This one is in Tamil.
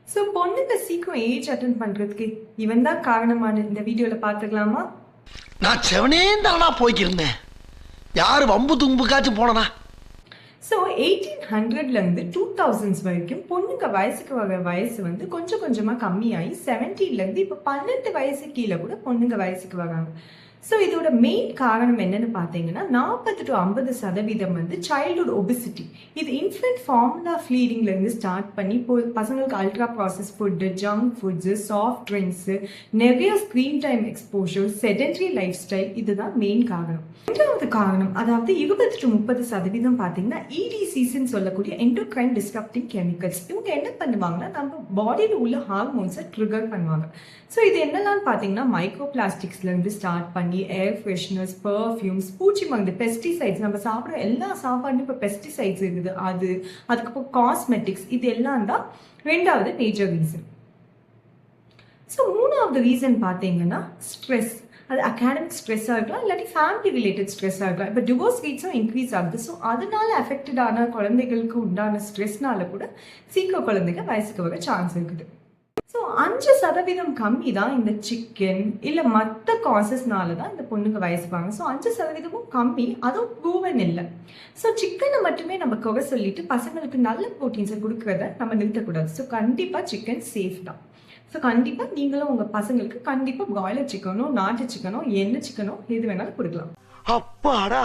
ஸோ பொண்ணுங்க சீக்கிரம் ஏஜ் அட்டன் பண்றதுக்கு இவன் தான் காரணமான இந்த வீடியோல பாத்துக்கலாமா? நான் செவனே தானா போய்க்கிருந்தேன். யாரு வம்பு தும்புக்காச்சும் போனனா? ஸோ 1800லேருந்து 2000s வரைக்கும் பொண்ணுங்க வயசுக்கு வர வயசு வந்து கொஞ்சம் கொஞ்சமாக கம்மியாகி 70லேருந்து இப்போ 12 வயசு கீழே கூட பொண்ணுங்க வயசுக்கு வராங்க. ஸோ இதோட மெயின் காரணம் என்னன்னு பார்த்தீங்கன்னா 40 to 50% வந்து சைல்டுஹுட் ஒபிசிட்டி. இது இன்ஃபென்ட் ஃபார்முலா ஃபீடிங்லேருந்து ஸ்டார்ட் பண்ணி இப்போ பசங்களுக்கு ultra process food, junk foods, soft drinks, நிறைய screen time exposure, sedentary lifestyle, இதுதான் மெயின் காரணம். இரண்டாவது காரணம், அதாவது 20 to 30% பார்த்தீங்கன்னா EDCஸ்ன்னு சொல்லக்கூடிய எண்டோக்ரைன் டிஸ்டர்ப்டிங் கெமிக்கல்ஸ். இவங்க என்ன பண்ணுவாங்கன்னா நம்ம பாடியில் உள்ள ஹார்மோன்ஸை ட்ரிகர் பண்ணுவாங்க. ஸோ இது என்னெல்லாம் பார்த்தீங்கன்னா மைக்ரோ பிளாஸ்டிக்ஸ்லேருந்து ஸ்டார்ட் பண்ணி ஏர் ஃப்ரெஷ்னர்ஸ், பர்ஃப்யூம்ஸ், பூச்சி மருந்து, பெஸ்டிசைட்ஸ், நம்ம சாப்பிட்ற எல்லா சாப்பாடுலையும் இப்போ பெஸ்டிசைட்ஸ் இருக்குது, அதுக்கப்புறம் காஸ்மெட்டிக்ஸ், இது எல்லாம் தான் ரெண்டாவது மேஜர் ரீசன். ஸோ மூணாவது ரீசன் பார்த்தீங்கன்னா ஸ்ட்ரெஸ். அது அகாடமிக் ஸ்ட்ரெஸ்ஸாக இருக்கலாம், இல்லாட்டி ஃபேமிலி ரிலேட்டட் ஸ்ட்ரெஸ்ஸாக இருக்கலாம். இப்போ டிவோர்ஸ் ரேட்ஸும் இன்க்ரீஸ் ஆகுது. ஸோ அதனால அஃபெக்டடான குழந்தைகளுக்கு உண்டான ஸ்ட்ரெஸ்னால கூட சீக்கிரம் குழந்தைங்க வயசுக்கு வர சான்ஸ் இருக்குது. ஸோ 5% கம்மி தான் இந்த சிக்கன் இல்லை மற்ற காசஸ்னால தான் இந்த பொண்ணுங்க வயசுப்பாங்க. ஸோ 5%மும் கம்மி, அதுவும் ப்ரூவன் இல்லை. ஸோ சிக்கனை மட்டுமே நம்ம குறை சொல்லிட்டு பசங்களுக்கு நல்ல ப்ரோட்டீன்ஸை கொடுக்குறத நம்ம நிறுத்தக்கூடாது. ஸோ கண்டிப்பாக சிக்கன் சேஃப் தான். ஸோ கண்டிப்பாக நீங்களும் உங்கள் பசங்களுக்கு கண்டிப்பாக பிராய்லர் சிக்கனோ, நாட்டு சிக்கனோ, எண்ணெய் சிக்கனோ எது வேணாலும் கொடுக்கலாம். அப்பாடா.